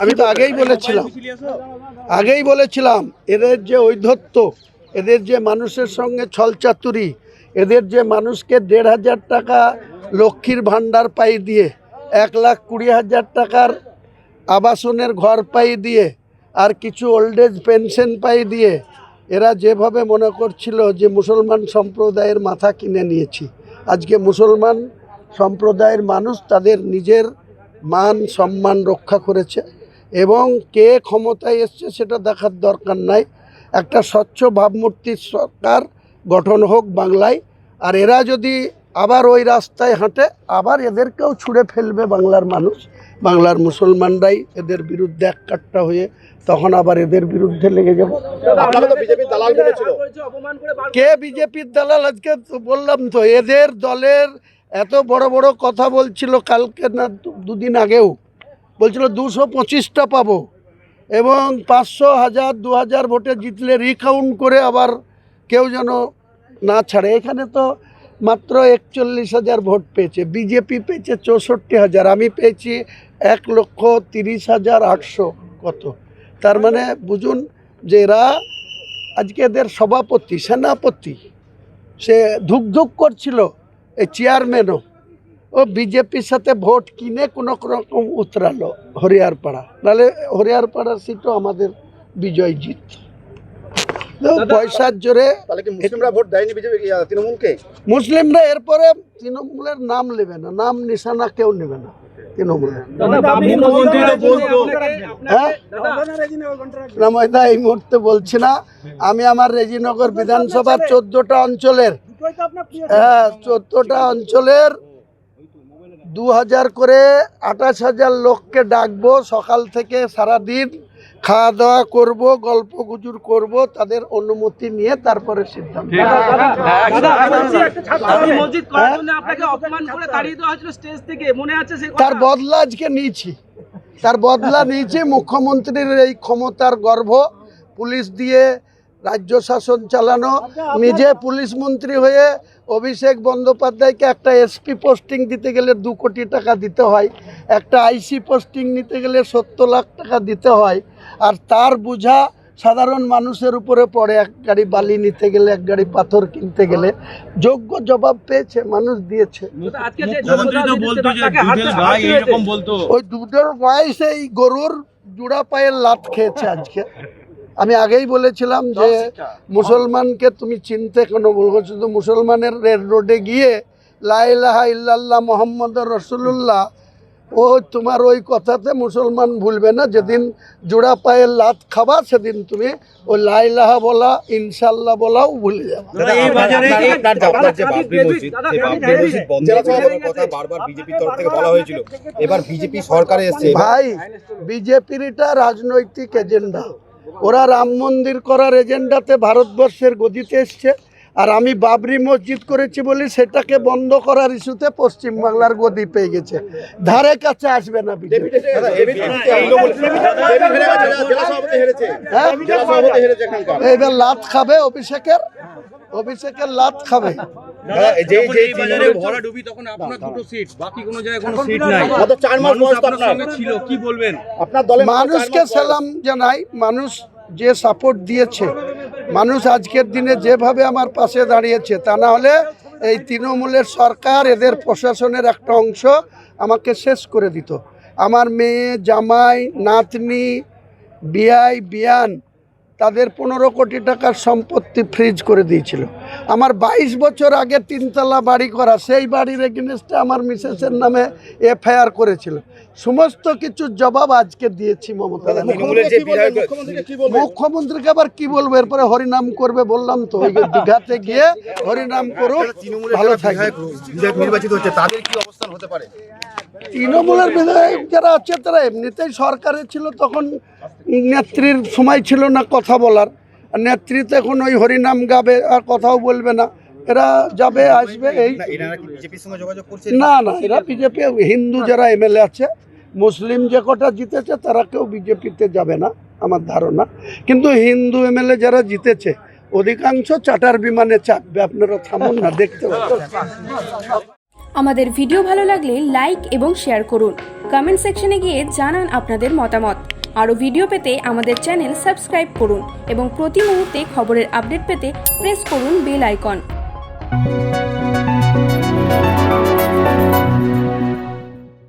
আমি তো আগেই বলেছিলাম এদের যে ঔদ্ধত্য, এদের যে মানুষের সঙ্গে ছলচাতুরি, এদের যে মানুষকে ১,৫০০ টাকা লক্ষ্মীর ভাণ্ডার পাই দিয়ে ১,২০,০০০ টাকার আবাসনের ঘর পাই দিয়ে আর কিছু ওল্ড এজ পেনশন পাই দিয়ে এরা যেভাবে মনে করছিল যে মুসলমান সম্প্রদায়ের মাথা কিনে নিয়েছি, আজকে মুসলমান সম্প্রদায়ের মানুষ তাদের নিজের মান সম্মান রক্ষা করেছে এবং কে ক্ষমতায় এসছে সেটা দেখার দরকার নাই। একটা স্বচ্ছ ভাবমূর্তির সরকার গঠন হোক বাংলায়, আর এরা যদি আবার ওই রাস্তায় হাঁটে আবার এদেরকেও ছুঁড়ে ফেলবে বাংলার মানুষ, বাংলার মুসলমানরাই এদের বিরুদ্ধে এককাট্টা হয়ে তখন আবার এদের বিরুদ্ধে লেগে যাবে। কে বিজেপির দালাল? আজকে বললাম তো, এদের দলের এত বড় বড় কথা বলছিল, কালকে না দুদিন আগেও বলছিল 225টা পাবো এবং 500, 1000, 2000 ভোটে জিতলে রিকাউন্ট করে আবার কেউ যেন না ছাড়ে। এখানে তো মাত্র 41,000 ভোট পেয়েছে, বিজেপি পেয়েছে 64,000, আমি পেয়েছি 1,30,800 কত। তার মানে বুঝুন যে এরা আজকে এদের সভাপতি সেনাপতি সে ধুকধুক করছিল, এই চেয়ারম্যানও ও বিজেপির সাথে ভোট কিনে কোনো রকম উতরালো হরিয়ারপাড়া, নাহলে হরিয়ারপাড়া সিটও আমাদের বিজয় জিত। পয়সার জোরে মুসলিমরা ভোট দেয়নি বিজেপি তৃণমূলকে। মুসলিমরা এরপরে তৃণমূলের নাম নেবে না, নাম নিশানা কেউ নেবে না তৃণমূলের। না, এই মুহূর্তে বলছি না। আমি আমার রেজিনগর বিধানসভার 14টা অঞ্চলের 14টা অঞ্চলের 2000 করে 28,000 লোককে ডাকবো, সকাল থেকে সারাদিন খাওয়া দাওয়া করব, গল্প গুজর করব, তাদের অনুমতি নিয়ে তারপরে সিদ্ধান্ত। তার বদলা আজকে নিয়েছি, মুখ্যমন্ত্রীর এই ক্ষমতার গর্ব, পুলিশ দিয়ে রাজ্য শাসন চালানো, নিজে পুলিশ মন্ত্রী হয়ে অভিষেক বন্দ্যোপাধ্যায়কে একটা এসপি পোস্টিং দিতে গেলে 2 কোটি টাকা দিতে হয়, একটা আইসি পোস্টিং নিতে গেলে 70 লাখ টাকা দিতে হয়, আর তার বোঝা সাধারণ মানুষের উপরে পড়ে। এক গাড়ি বালি নিতে গেলে, এক গাড়ি পাথর কিনতে গেলে যোগ্য জবাব পেয়েছে, মানুষ দিয়েছে। ওই দুধের গায়ে সেই গরুর জোড়া পায়ের লাত খেয়েছে আজকে। আমি আগেই বলেছিলাম যে মুসলমানকে তুমি চিনতে কেন বলবো, শুধু মুসলমানের রেড রোডে গিয়ে লা ইলাহা ইল্লাল্লাহ মুহাম্মাদুর রাসূলুল্লাহ, ও তোমার ওই কথাতে মুসলমান ভুলবে না। যেদিন জোড়া পায়ের লাত খাবা সেদিন তুমি ওই লা ইলাহা বলা, ইনশাল্লাহ বলাও ভুলে যাবে। ভাই, বিজেপির এটা রাজনৈতিক এজেন্ডা, ওরা রাম মন্দির করার এজেন্ডাতে ভারতবর্ষের গদিতে এসছে, আর আমি বাবরি মসজিদ করেছি বলি সেটাকে বন্ধ করার ইস্যুতে পশ্চিমবাংলার গদি পেয়ে গেছে, ধারে কাছে আসবে না বিজেপি। এবার লাত খাবে অভিষেকের লাত খাবে। মানুষকে সালাম জানাই, মানুষ যে সাপোর্ট দিয়েছে, মানুষ আজকের দিনে যেভাবে আমার পাশে দাঁড়িয়েছে, তা না হলে এই তৃণমূলের সরকার, এদের প্রশাসনের একটা অংশ আমাকে শেষ করে দিত। আমার মেয়ে, জামাই, নাতনি, বিয়াই, বিয়ান, তাদের 15 কোটি টাকার সম্পত্তি ফ্রিজ করে দিয়েছিল। আমার 22 বছর আগে 3তলা বাড়ি করা, সেই বাড়ির এগেনস্টে আমার মিসেসের নামে এফআইআর করেছিল। সমস্ত কিছুর জবাব আজকে দিয়েছি মমতা। মুখ্যমন্ত্রীকে আবার কি বলবো, এরপরে হরিনাম করবে বললাম তো, ওই দীঘাতে গিয়ে হরিনাম করুক, ভালো থাকবে। নির্বাচিত হচ্ছে, তাদের কি অবস্থান হতে পারে? তৃণমূলের বিধায়ক যারা আছে তারা এমনিতেই সরকারে ছিল, তখন নেত্রীর সময় ছিল না কথা বলার, আর নেত্রী তো এখন ওই হরিনাম গাবে আর কথাও বলবে না, এরা যাবে আসবে। এই না, এরা বিজেপি, হিন্দু যারা এমএলএ আছে, মুসলিম যে কটা জিতেছে তারা কেউ বিজেপিতে যাবে না আমার ধারণা, কিন্তু হিন্দু এমএলএ যারা জিতেছে অধিকাংশ চার্টার বিমানে চাপবে। আপনারা থামুন না, দেখতে পাচ্ছেন। আমাদের ভিডিও ভালো লাগলে লাইক এবং শেয়ার করুন। কমেন্ট সেকশনে গিয়ে জানান আপনাদের মতামত। আরও ভিডিও পেতে আমাদের চ্যানেল সাবস্ক্রাইব করুন এবং প্রতি মুহূর্তে খবরের আপডেট পেতে প্রেস করুন বেল আইকন।